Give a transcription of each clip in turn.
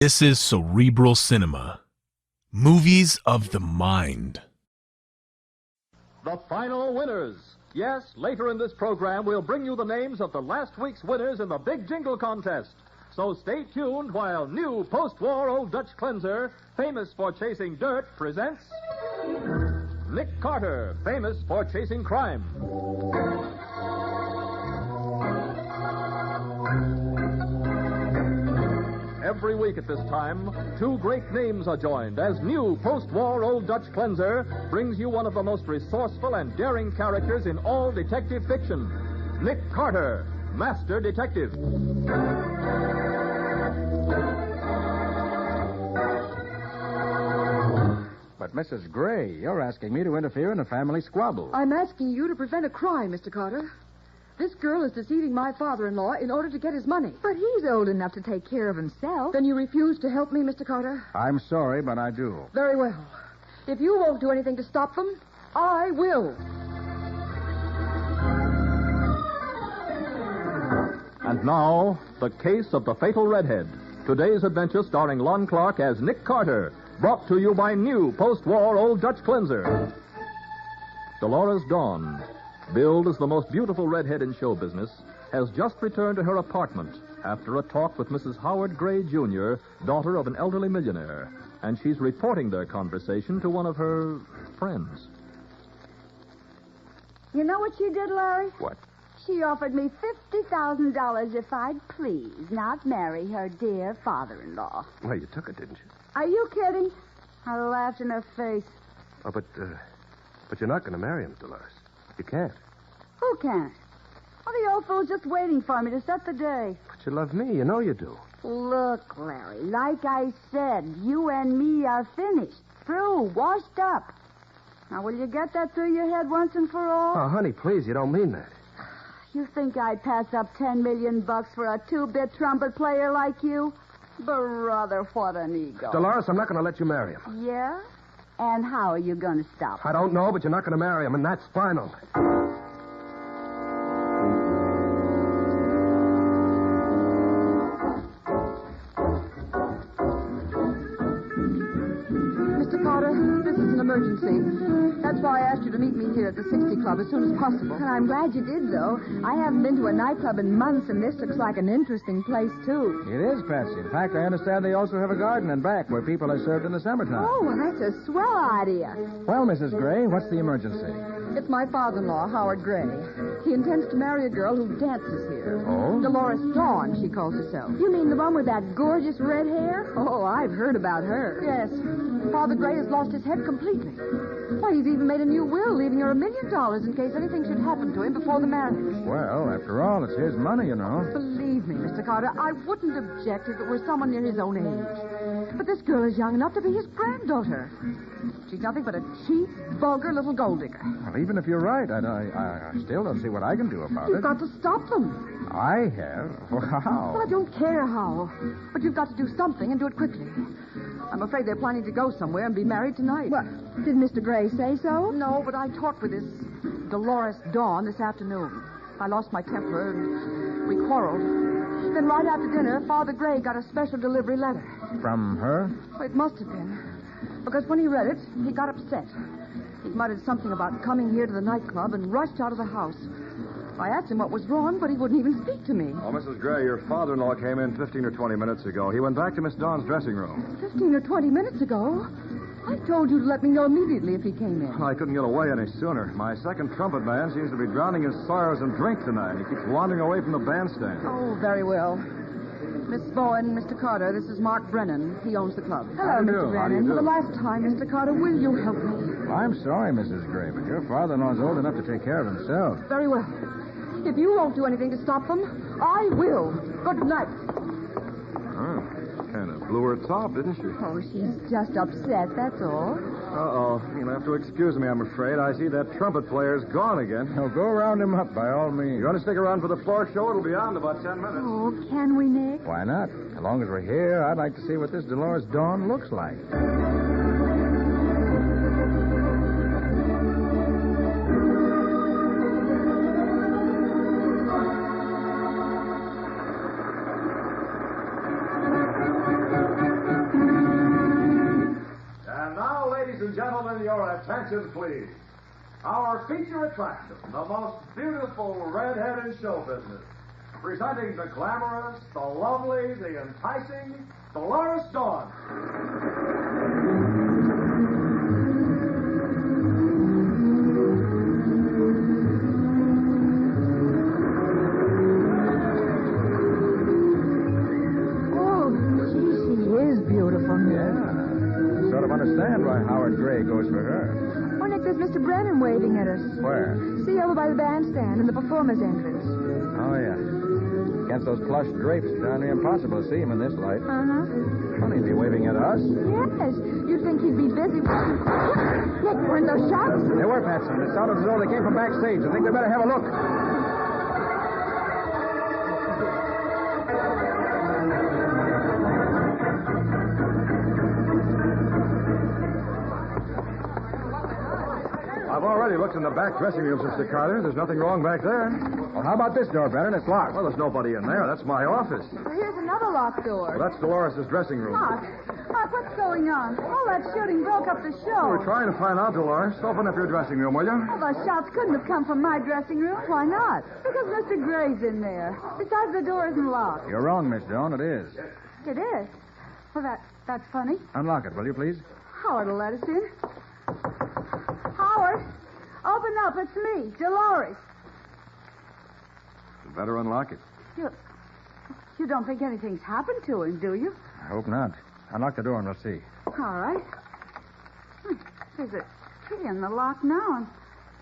This is Cerebral Cinema. Movies of the mind. The final winners. Yes, later in this program, we'll bring you the names of the last week's winners in the Big Jingle Contest. So stay tuned while new post-war Old Dutch cleanser, famous for chasing dirt, presents Nick Carter, famous for chasing crime. Every week at this time, two great names are joined as new post-war Old Dutch cleanser brings you one of the most resourceful and daring characters in all detective fiction, Nick Carter, Master Detective. But, Mrs. Gray, you're asking me to interfere in a family squabble. I'm asking you to prevent a crime, Mr. Carter. This girl is deceiving my father-in-law in order to get his money. But he's old enough to take care of himself. Then you refuse to help me, Mr. Carter? I'm sorry, but I do. Very well. If you won't do anything to stop them, I will. And now, the case of the fatal Redhead. Today's adventure starring Lon Clark as Nick Carter, brought to you by new post-war Old Dutch cleanser. Dolores Dawn, billed as the most beautiful redhead in show business, has just returned to her apartment after a talk with Mrs. Howard Gray, Jr., daughter of an elderly millionaire. And she's reporting their conversation to one of her friends. You know what she did, Larry? What? She offered me $50,000 if I'd please not marry her dear father-in-law. Well, you took it, didn't you? Are you kidding? I laughed in her face. Oh, but you're not going to marry him, Dolores. You can't. Who can't? Well, the old fool's just waiting for me to set the day. But you love me. You know you do. Look, Larry, like I said, you and me are finished, through, washed up. Now, will you get that through your head once and for all? Oh, honey, please, you don't mean that. You think I'd pass up $10 million for a two-bit trumpet player like you? Brother, what an ego. Dolores, I'm not going to let you marry him. Yeah? And how are you going to stop I don't know, but you're not going to marry him, and that's final. Mr. Carter, this is an emergency. That's why I asked you to meet me here at the 60 Club as soon as possible. And I'm glad you did, though. I haven't been to a nightclub in months, and this looks like an interesting place, too. It is, Patsy. In fact, I understand they also have a garden in back where people are served in the summertime. Oh, well, that's a swell idea. Well, Mrs. Gray, what's the emergency? It's my father-in-law, Howard Gray. He intends to marry a girl who dances here. Oh? Dolores Dawn, she calls herself. You mean the one with that gorgeous red hair? Oh, I've heard about her. Yes. Father Gray has lost his head completely. Why, he's even made a new will, leaving her $1 million in case anything should happen to him before the marriage. Well, after all, it's his money, you know. Believe me, Mr. Carter, I wouldn't object if it were someone near his own age. But this girl is young enough to be his granddaughter. She's nothing but a cheap, vulgar little gold digger. Well, even if you're right, I still don't see what I can do about You've it. got to stop them. I have? How? Well, I don't care how. But you've got to do something and do it quickly. I'm afraid they're planning to go somewhere and be married tonight. What? Did Mr. Gray say so? No, but I talked with this Dolores Dawn this afternoon. I lost my temper and we quarreled. Then right after dinner, Father Gray got a special delivery letter. From her? Well, it must have been. Because when he read it, he got upset. He muttered something about coming here to the nightclub and rushed out of the house. I asked him what was wrong, but he wouldn't even speak to me. Oh, Mrs. Gray, your father-in-law came in 15 or 20 minutes ago. He went back to Miss Dawn's dressing room. 15 or 20 minutes ago? I told you to let me know immediately if he came in. I couldn't get away any sooner. My second trumpet man seems to be drowning his sorrows in drink tonight. He keeps wandering away from the bandstand. Oh, very well. Miss Bowen, Mr. Carter, this is Mark Brennan. He owns the club. Hello, Mr. Brennan. For the last time, Mr. Carter, will you help me? Well, I'm sorry, Mrs. Gray, but your father-in-law's old enough to take care of himself. Very well. If you won't do anything to stop them, I will. Good night. Oh, kind of blew her top, didn't she? Oh, she's just upset, that's all. Uh-oh. You'll have to excuse me, I'm afraid. I see that trumpet player's gone again. Now, go round him up, by all means. You want to stick around for the floor show? It'll be on in about 10 minutes. Oh, can we, Nick? Why not? As long as we're here, I'd like to see what this Dolores Dawn looks like. gentlemen, your attention, please. Our feature attraction, the most beautiful redhead in show business. Presenting the glamorous, the lovely, the enticing Dolores Dawn. Understand why Howard Gray goes for her. Oh, Nick, there's Mr. Brennan waving at us. Where? See, over by the bandstand in the performer's entrance. Oh, yeah. Against those plush drapes, it's darn near impossible to see him in this light. Uh-huh. Funny, he'd be waving at us. Yes. You'd think he'd be busy. Nick, were those shots? They were, Patsy. It sounded as though they came from backstage. I think we better have a look. I've already looked in the back dressing rooms, Mr. Carter. There's nothing wrong back there. Well, how about this door, Brennan? It's locked. Well, there's nobody in there. That's my office. Well, here's another locked door. Well, that's Dolores' dressing room. Mark, what's going on? All that shooting broke up the show. We're trying to find out, Dolores. Open up your dressing room, will you? Well, those shots couldn't have come from my dressing room. Why not? Because Mr. Gray's in there. Besides, the door isn't locked. You're wrong, Miss Dawn. It is. It is? Well, that's funny. Unlock it, will you, please? Howard will let us in. Howard, open up. It's me, Dolores. You better unlock it. You don't think anything's happened to him, do you? I hope not. Unlock the door and we'll see. All right. There's a key in the lock now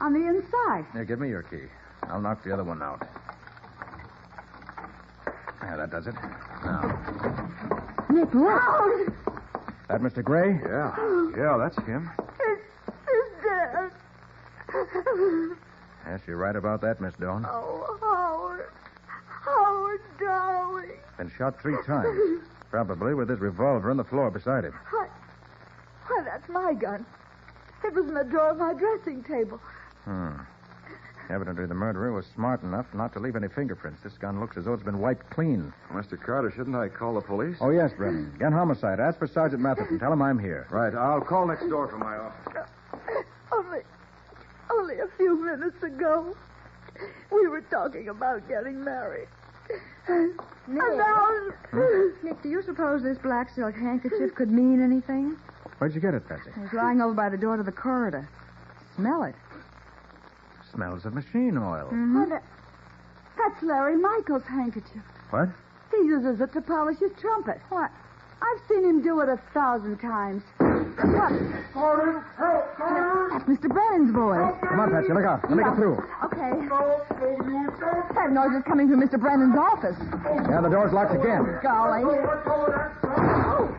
on the inside. Here, give me your key. I'll knock the other one out. Yeah, that does it. Now. Nick, look! That Mr. Gray? Yeah, that's him. He's dead. Yes, you're right about that, Miss Dawn. Oh, Howard. Howard, darling. Been shot 3 times. Probably with his revolver on the floor beside him. Why, that's my gun. It was in the drawer of my dressing table. Evidently, the murderer was smart enough not to leave any fingerprints. This gun looks as though it's been wiped clean. Mr. Carter, shouldn't I call the police? Oh, yes, Brennan. Gun homicide. Ask for Sergeant Matheson. Tell him I'm here. Right. I'll call next door from my office. Only a few minutes ago, we were talking about getting married. Nick. And now... Nick, do you suppose this black silk handkerchief could mean anything? Where'd you get it, Patsy? It was lying over by the door to the corridor. Smell it. Smells of machine oil. Mm-hmm. Oh, that's Larry Michael's handkerchief. What? He uses it to polish his trumpet. What? I've seen him do it 1,000 times. What? Carter, help, Carter! That's Mr. Brennan's voice. Come on, Patsy, look out. Let me get through. Okay. That noise is coming from Mr. Brennan's office. Yeah, the door's locked again. Golly.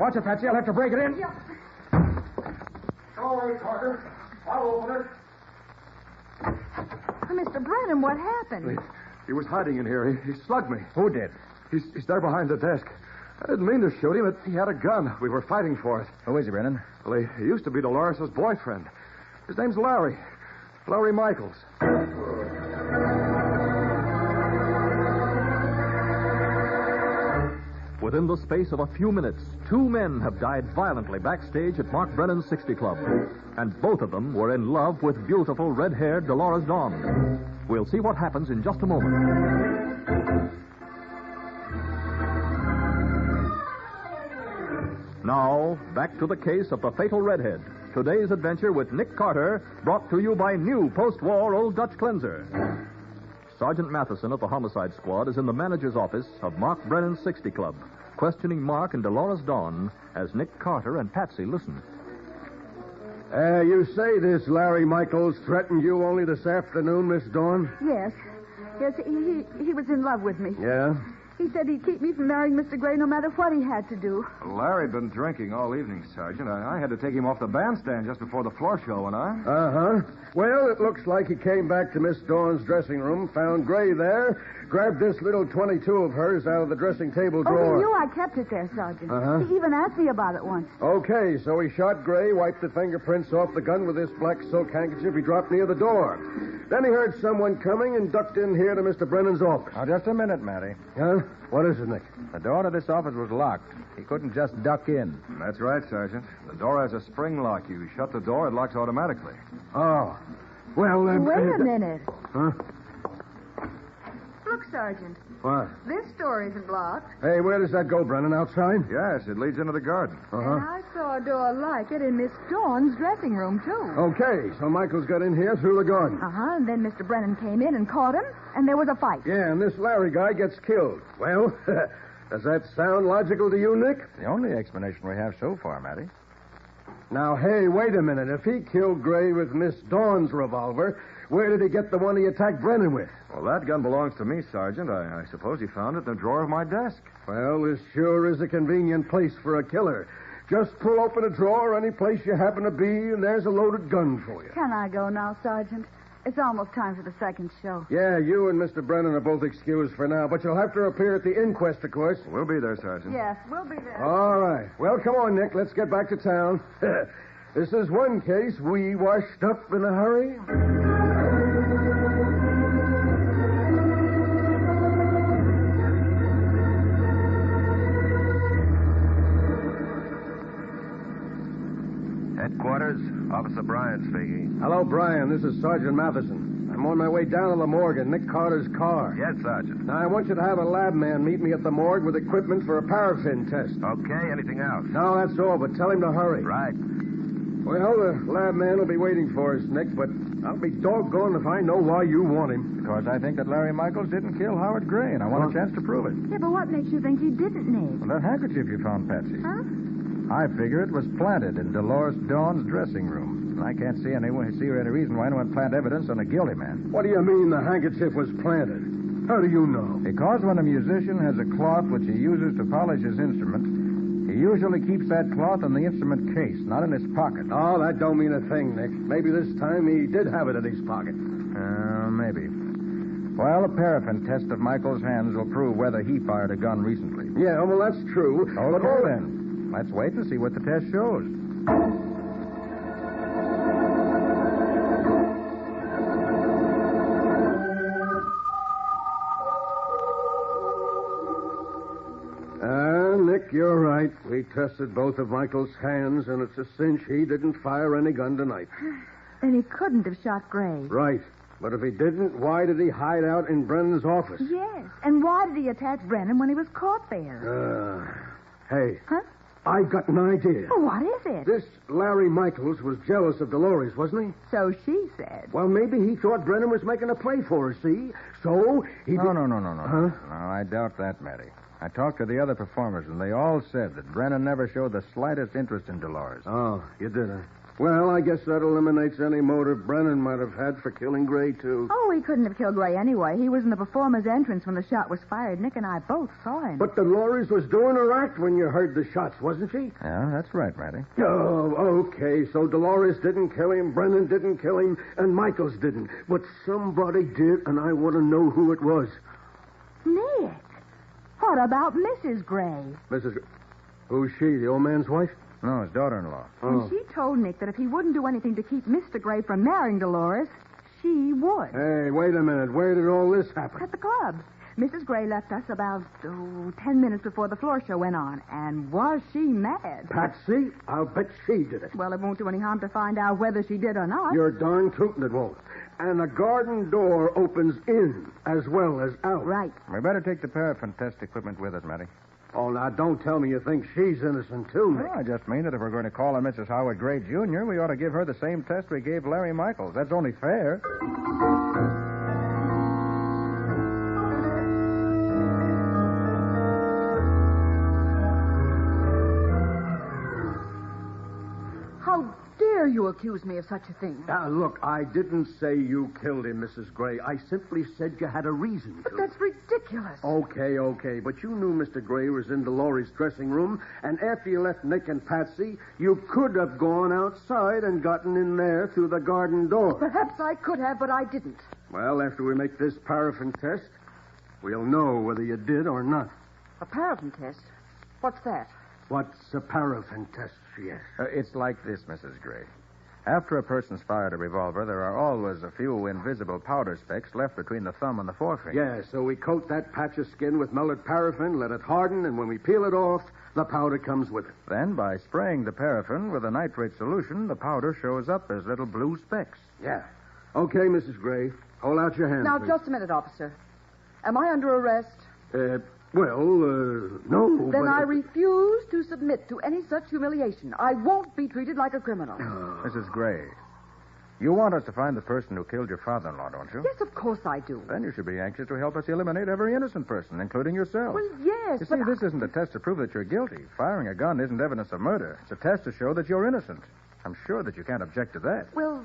Watch it, Patsy. I'll have to break it in. All right, Carter. I'll open it. Mr. Brennan, what happened? He was hiding in here. He slugged me. Who did? He's there behind the desk. I didn't mean to shoot him, but he had a gun. We were fighting for it. Who is he, Brennan? Well, he used to be Dolores' boyfriend. His name's Larry. Larry Michaels. Within the space of a few minutes, 2 men have died violently backstage at Mark Brennan's 60 Club. And both of them were in love with beautiful red-haired Dolores Dawn. We'll see what happens in just a moment. Now, back to the case of the fatal Redhead. Today's adventure with Nick Carter, brought to you by new post-war Old Dutch Cleanser. Sergeant Matheson of the Homicide Squad is in the manager's office of Mark Brennan's 60 Club, questioning Mark and Dolores Dawn as Nick Carter and Patsy listen. You say this Larry Michaels threatened you only this afternoon, Miss Dawn? Yes. Yes, he was in love with me. Yeah? He said he'd keep me from marrying Mr. Gray no matter what he had to do. Larry'd been drinking all evening, Sergeant. I had to take him off the bandstand just before the floor show went on. Uh-huh. Well, it looks like he came back to Miss Dawn's dressing room, found Gray there, grabbed this little .22 of hers out of the dressing table Oh, drawer. he knew I kept it there, Sergeant. Uh-huh. He even asked me about it once. Okay, so he shot Gray, wiped the fingerprints off the gun with this black silk handkerchief he dropped near the door. Then he heard someone coming and ducked in here to Mr. Brennan's office. Now, just a minute, Matty. Huh? What is it, Nick? The door to this office was locked. He couldn't just duck in. That's right, Sergeant. The door has a spring lock. You shut the door, it locks automatically. Oh. Well, Wait a minute. Huh? Look, Sergeant. What? This door isn't locked. Hey, where does that go, Brennan? Outside? Yes, it leads into the garden. And Uh-huh. I saw a door like it in Miss Dawn's dressing room, too. Okay, so Michael's got in here through the garden. Uh-huh, and then Mr. Brennan came in and caught him, and there was a fight. Yeah, and this Larry guy gets killed. Well, does that sound logical to you, Nick? The only explanation we have so far, Matty. Now, hey, wait a minute. If he killed Gray with Miss Dawn's revolver, where did he get the one he attacked Brennan with? Well, that gun belongs to me, Sergeant. I suppose he found it in the drawer of my desk. Well, this sure is a convenient place for a killer. Just pull open a drawer any place you happen to be, and there's a loaded gun for you. Can I go now, Sergeant? It's almost time for the second show. Yeah, you and Mr. Brennan are both excused for now, but you'll have to appear at the inquest, of course. We'll be there, Sergeant. Yes, we'll be there. All right. Well, come on, Nick. Let's get back to town. This is one case we washed up in a hurry. Headquarters, Officer Bryan speaking. Hello, Brian. This is Sergeant Matheson. I'm on my way down to the morgue in Nick Carter's car. Yes, Sergeant. Now, I want you to have a lab man meet me at the morgue with equipment for a paraffin test. Okay, anything else? No, that's all, but tell him to hurry. Right. Well, the lab man will be waiting for us, Nick, but I'll be doggone if I know why you want him. Because I think that Larry Michaels didn't kill Howard Gray, and I want a chance to prove it. Yeah, but what makes you think he didn't, Nick? Well, that handkerchief you found, Patsy. Huh? I figure it was planted in Dolores Dawn's dressing room. And I can't see any reason why anyone plant evidence on a guilty man. What do you mean the handkerchief was planted? How do you know? Because when a musician has a cloth which he uses to polish his instrument, he usually keeps that cloth in the instrument case, not in his pocket. Oh, that don't mean a thing, Nick. Maybe this time he did have it in his pocket. Maybe. Well, a paraffin test of Michael's hands will prove whether he fired a gun recently. Yeah, well, that's true. Okay, then. Let's wait and see what the test shows. Nick, you're right. We tested both of Michael's hands, and it's a cinch he didn't fire any gun tonight. Then he couldn't have shot Gray. Right. But if he didn't, why did he hide out in Brennan's office? Yes. And why did he attack Brennan when he was caught there? Hey. Huh? I've got an idea. Oh, what is it? This Larry Michaels was jealous of Dolores, wasn't he? So she said. Well, maybe he thought Brennan was making a play for her, see? So he... No. Huh? No, I doubt that, Matty. I talked to the other performers, and they all said that Brennan never showed the slightest interest in Dolores. Oh, you did, huh? Well, I guess that eliminates any motive Brennan might have had for killing Gray, too. Oh, he couldn't have killed Gray anyway. He was in the performer's entrance when the shot was fired. Nick and I both saw him. But Dolores was doing her act when you heard the shots, wasn't she? Yeah, that's right, Matty. Oh, okay. So Dolores didn't kill him, Brennan didn't kill him, and Michaels didn't. But somebody did, and I want to know who it was. Nick, what about Mrs. Gray? Who's she, the old man's wife? No, his daughter-in-law. Oh. And she told Nick that if he wouldn't do anything to keep Mr. Gray from marrying Dolores, she would. Hey, wait a minute. Where did all this happen? At the club. Mrs. Gray left us about 10 minutes before the floor show went on. And was she mad? Patsy? I'll bet she did it. Well, it won't do any harm to find out whether she did or not. You're darn tootin' it won't. And the garden door opens in as well as out. Right. We better take the paraffin test equipment with us, Matty. Oh, now, don't tell me you think she's innocent, too, Nick. Well, I just mean that if we're going to call on Mrs. Howard Gray, Jr., we ought to give her the same test we gave Larry Michaels. That's only fair. How dare you accuse me of such a thing? Now, look, I didn't say you killed him, Mrs. Gray. I simply said you had a reason to. But that's ridiculous. Okay. But you knew Mr. Gray was in Dolores' dressing room, and after you left Nick and Patsy, you could have gone outside and gotten in there through the garden door. Perhaps I could have, but I didn't. Well, after we make this paraffin test, we'll know whether you did or not. A paraffin test? What's that? What's a paraffin test, she asked? It's like this, Mrs. Gray. After a person's fired a revolver, there are always a few invisible powder specks left between the thumb and the forefinger. Yeah, so we coat that patch of skin with melted paraffin, let it harden, and when we peel it off, the powder comes with it. Then, by spraying the paraffin with a nitrate solution, the powder shows up as little blue specks. Yeah. Okay, Mrs. Gray. Hold out your hand, Now, please. just a minute, officer. Am I under arrest? No. Then but I refuse to submit to any such humiliation. I won't be treated like a criminal. Mrs. Gray, you want us to find the person who killed your father-in-law, don't you? Yes, of course I do. Then you should be anxious to help us eliminate every innocent person, including yourself. Well, yes, You but see, this isn't a test to prove that you're guilty. Firing a gun isn't evidence of murder. It's a test to show that you're innocent. I'm sure that you can't object to that. Well,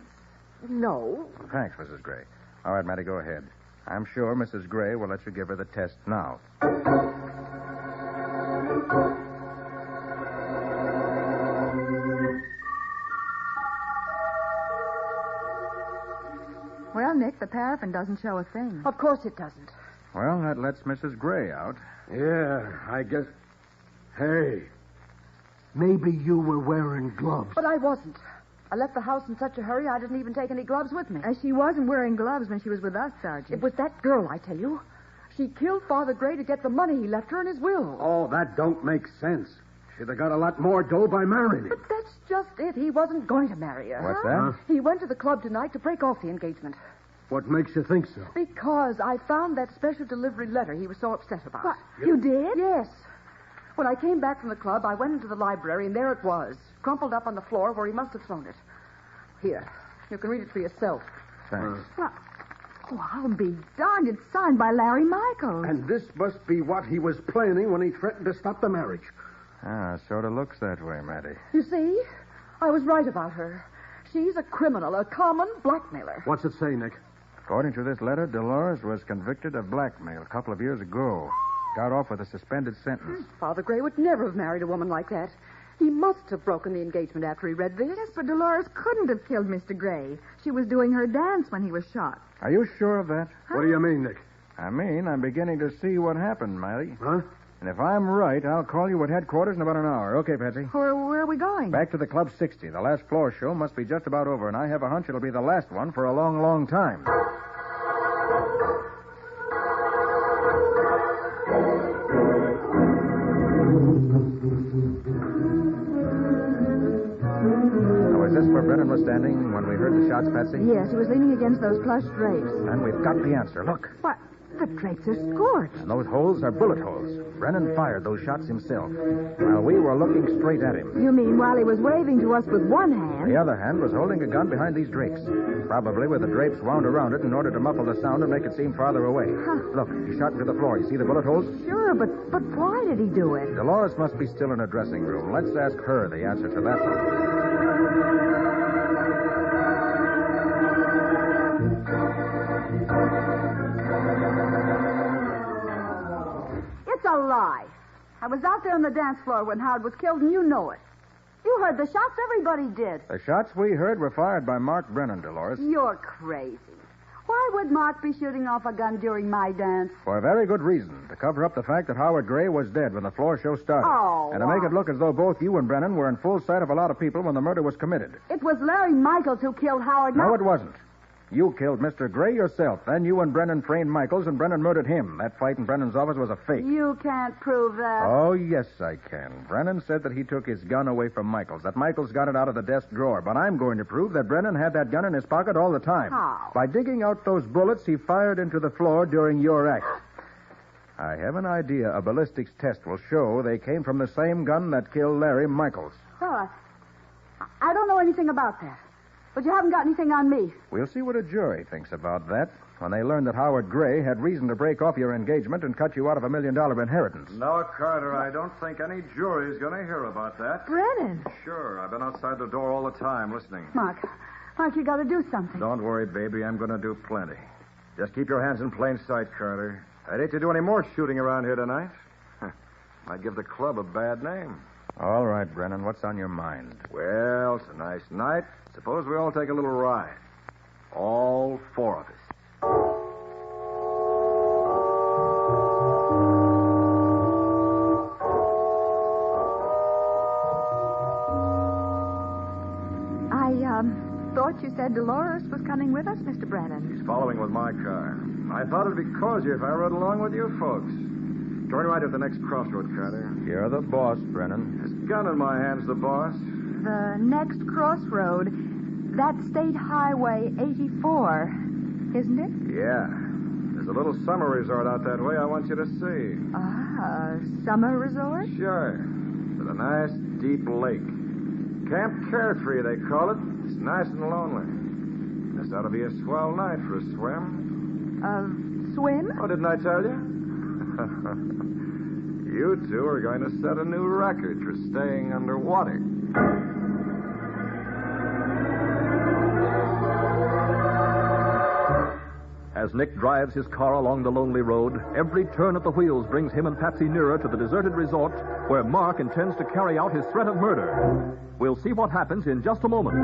no. Thanks, Mrs. Gray. All right, Matty, go ahead. I'm sure Mrs. Gray will let you give her the test now. Well, Nick, the paraffin doesn't show a thing. Of course it doesn't. Well, that lets Mrs. Gray out. Yeah, I guess. Hey, maybe you were wearing gloves. But I wasn't. I left the house in such a hurry I didn't even take any gloves with me. She wasn't wearing gloves when she was with us, Sergeant. It was that girl, I tell you. She killed Father Gray to get the money he left her in his will. Oh, that don't make sense. She'd have got a lot more dough by marrying him. But that's just it. He wasn't going to marry her. What's that? He went to the club tonight to break off the engagement. What makes you think so? Because I found that special delivery letter he was so upset about. What? You did? Yes. When I came back from the club, I went into the library, and there it was, crumpled up on the floor where he must have thrown it. Here, you can read it for yourself. Thanks. Oh, I'll be darned. It's signed by Larry Michaels. And this must be what he was planning when he threatened to stop the marriage. Sort of looks that way, Matty. You see? I was right about her. She's a criminal, a common blackmailer. What's it say, Nick? According to this letter, Dolores was convicted of blackmail a couple of years ago. Got off with a suspended sentence. Father Gray would never have married a woman like that. He must have broken the engagement after he read this. Yes, but Dolores couldn't have killed Mr. Gray. She was doing her dance when he was shot. Are you sure of that? What do you mean, Nick? I mean, I'm beginning to see what happened, Matty. Huh? And if I'm right, I'll call you at headquarters in about an hour. Okay, Patsy? Where are we going? Back to the Club 60. The last floor show must be just about over, and I have a hunch it'll be the last one for a long, long time. Was this where Brennan was standing when we heard the shots, Patsy? Yes, he was leaning against those plush drapes. And we've got the answer. Look. What? The drapes are scorched. And those holes are bullet holes. Brennan fired those shots himself while we were looking straight at him. You mean while he was waving to us with one hand? The other hand was holding a gun behind these drapes, probably with the drapes wound around it in order to muffle the sound and make it seem farther away. Look, he shot into the floor. You see the bullet holes? Sure, but why did he do it? Dolores must be still in her dressing room. Let's ask her the answer to that one. It's a lie. I was out there on the dance floor when Howard was killed, and you know it. You heard the shots. Everybody did. The shots we heard were fired by Mark Brennan, Dolores. You're crazy. Why would Mark be shooting off a gun during my dance? For a very good reason. To cover up the fact that Howard Gray was dead when the floor show started. Oh, and to make it look as though both you and Brennan were in full sight of a lot of people when the murder was committed. It was Larry Michaels who killed Howard. No, it wasn't. You killed Mr. Gray yourself. Then you and Brennan framed Michaels, and Brennan murdered him. That fight in Brennan's office was a fake. You can't prove that. Oh, yes, I can. Brennan said that he took his gun away from Michaels, that Michaels got it out of the desk drawer. But I'm going to prove that Brennan had that gun in his pocket all the time. How? By digging out those bullets he fired into the floor during your act. I have an idea a ballistics test will show they came from the same gun that killed Larry Michaels. Well, I don't know anything about that. But you haven't got anything on me. We'll see what a jury thinks about that when they learn that Howard Gray had reason to break off your engagement and cut you out of $1 million inheritance. No, Carter, I don't think any jury's going to hear about that. Brennan. Sure, I've been outside the door all the time listening. Mark, you got to do something. Don't worry, baby. I'm going to do plenty. Just keep your hands in plain sight, Carter. I'd hate to do any more shooting around here tonight. Might give the club a bad name. All right, Brennan, what's on your mind? Well, it's a nice night. Suppose we all take a little ride. All four of us. thought you said Dolores was coming with us, Mr. Brennan. He's following with my car. I thought it'd be cozier if I rode along with you folks. Turn right at the next crossroad, Carter. You're the boss, Brennan. This gun in my hand's the boss. The next crossroad, that's State Highway 84, isn't it? Yeah. There's a little summer resort out that way I want you to see. Ah, summer resort? Sure. With a nice, deep lake. Camp Carefree, they call it. It's nice and lonely. This ought to be a swell night for a swim. Swim? Oh, didn't I tell you? You two are going to set a new record for staying underwater. As Nick drives his car along the lonely road, every turn of the wheels brings him and Patsy nearer to the deserted resort where Mark intends to carry out his threat of murder. We'll see what happens in just a moment.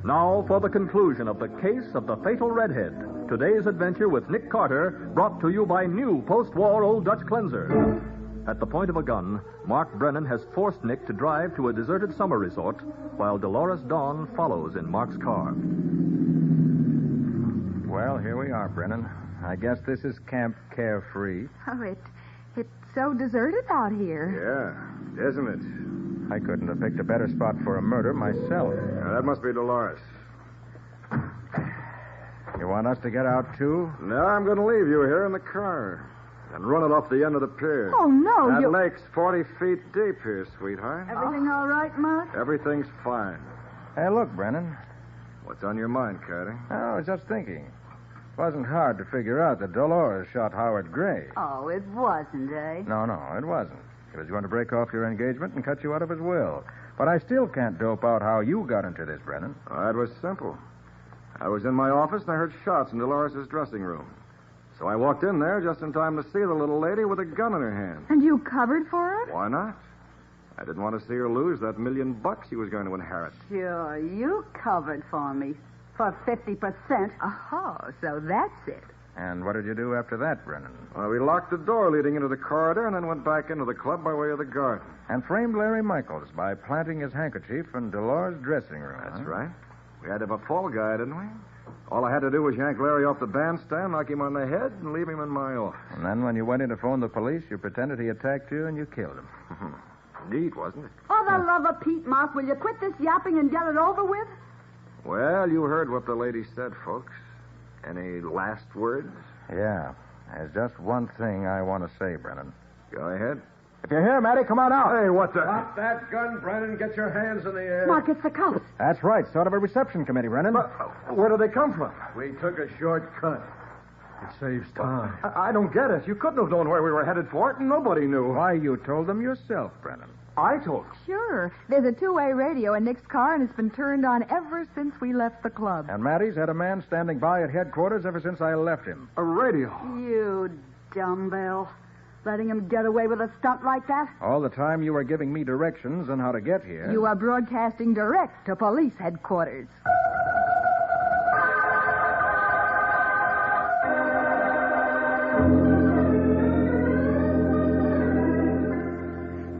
Now for the conclusion of the case of the fatal Redhead. Today's adventure with Nick Carter, brought to you by new post-war Old Dutch cleanser. At the point of a gun, Mark Brennan has forced Nick to drive to a deserted summer resort, while Dolores Dawn follows in Mark's car. Well, here we are, Brennan. I guess this is Camp Carefree. Oh, it's so deserted out here. Yeah, isn't it? I couldn't have picked a better spot for a murder myself. Now, that must be Dolores. You want us to get out, too? No, I'm going to leave you here in the car and run it off the end of the pier. Oh, no, That you... lake's 40 feet deep here, sweetheart. Everything all right, Mark? Everything's fine. Hey, look, Brennan. What's on your mind, Carter? I was just thinking. It wasn't hard to figure out that Dolores shot Howard Gray. Oh, it wasn't, eh? No, it wasn't. He was going to break off your engagement and cut you out of his will. But I still can't dope out how you got into this, Brennan. Oh, it was simple. I was in my office and I heard shots in Dolores' dressing room. So I walked in there just in time to see the little lady with a gun in her hand. And you covered for it? Why not? I didn't want to see her lose that $1 million she was going to inherit. Sure, you covered for me. For 50%. Oh, so that's it. And what did you do after that, Brennan? Well, we locked the door leading into the corridor and then went back into the club by way of the garden. And framed Larry Michaels by planting his handkerchief in Dolores' dressing room. That's right. We had to have a fall guy, didn't we? All I had to do was yank Larry off the bandstand, knock him on the head, and leave him in my office. And then when you went in to phone the police, you pretended he attacked you and you killed him. Neat, wasn't it? For the love of Pete, Mark, will you quit this yapping and get it over with? Well, you heard what the lady said, folks. Any last words? Yeah. There's just one thing I want to say, Brennan. Go ahead. If you're here, Matty, come on out. Hey, what the... Drop that gun, Brennan. Get your hands in the air. Mark, it's the cops. That's right. Sort of a reception committee, Brennan. But where do they come from? We took a shortcut. It saves time. I don't get it. You couldn't have known where we were headed for it, and nobody knew. Why, you told them yourself, Brennan. I told them. Sure. There's a two-way radio in Nick's car, and it's been turned on ever since we left the club. And Matty's had a man standing by at headquarters ever since I left him. A radio. You dumbbell. Letting him get away with a stunt like that? All the time you were giving me directions on how to get here. You are broadcasting direct to police headquarters.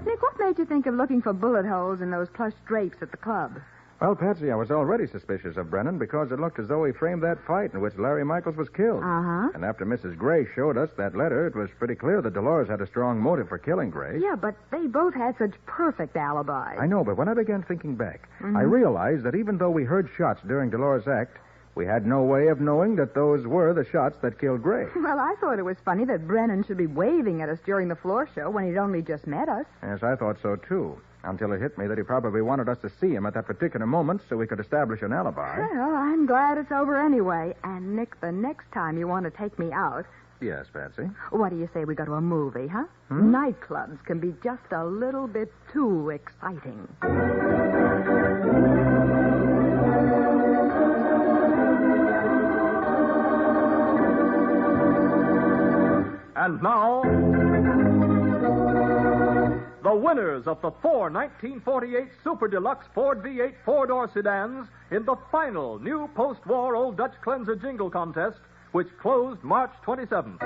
Nick, what made you think of looking for bullet holes in those plush drapes at the club? Well, Patsy, I was already suspicious of Brennan because it looked as though he framed that fight in which Larry Michaels was killed. Uh-huh. And after Mrs. Gray showed us that letter, it was pretty clear that Dolores had a strong motive for killing Gray. Yeah, but they both had such perfect alibis. I know, but when I began thinking back, I realized that even though we heard shots during Dolores' act, we had no way of knowing that those were the shots that killed Gray. Well, I thought it was funny that Brennan should be waving at us during the floor show when he'd only just met us. Yes, I thought so, too. Until it hit me that he probably wanted us to see him at that particular moment so we could establish an alibi. Well, I'm glad it's over anyway. And, Nick, the next time you want to take me out, Yes, Patsy. what do you say we go to a movie, huh? Nightclubs can be just a little bit too exciting. And now, the winners of the four 1948 Super Deluxe Ford V8 four-door sedans in the final new post-war Old Dutch Cleanser Jingle Contest, which closed March 27th.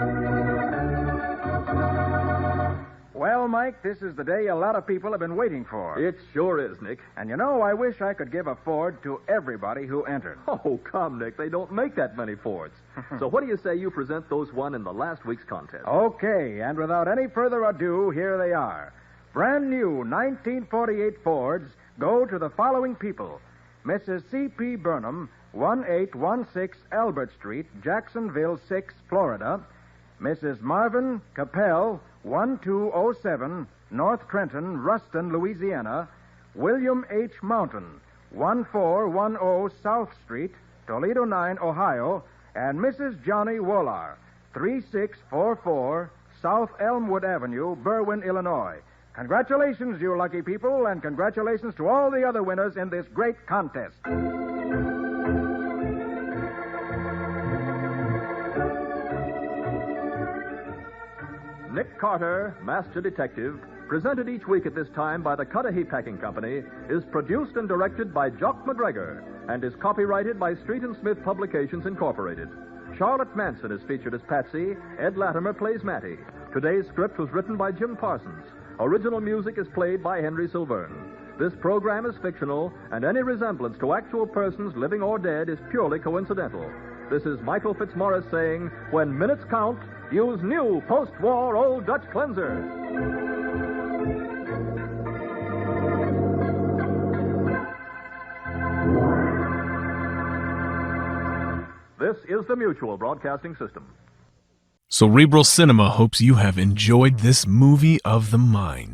Well, know, Mike, this is the day a lot of people have been waiting for. It sure is, Nick. And you know, I wish I could give a Ford to everybody who entered. Oh, come, Nick. They don't make that many Fords. So what do you say you present those won in the last week's contest? Okay, and without any further ado, here they are. Brand new 1948 Fords go to the following people. Mrs. C.P. Burnham, 1816 Albert Street, Jacksonville 6, Florida. Mrs. Marvin Capel, 1207 North Trenton, Ruston, Louisiana. William H. Mountain, 1410 South Street, Toledo 9, Ohio. And Mrs. Johnny Wolar, 3644 South Elmwood Avenue, Berwyn, Illinois. Congratulations, you lucky people, and congratulations to all the other winners in this great contest. Nick Carter, Master Detective, presented each week at this time by the Cudahy Packing Company, is produced and directed by Jock McGregor and is copyrighted by Street and Smith Publications, Incorporated. Charlotte Manson is featured as Patsy. Ed Latimer plays Matty. Today's script was written by Jim Parsons. Original music is played by Henry Silverne. This program is fictional, and any resemblance to actual persons, living or dead, is purely coincidental. This is Michael Fitzmaurice saying, when minutes count, use new post-war Old Dutch cleanser. This is the Mutual Broadcasting System. Cerebral Cinema hopes you have enjoyed this movie of the mind.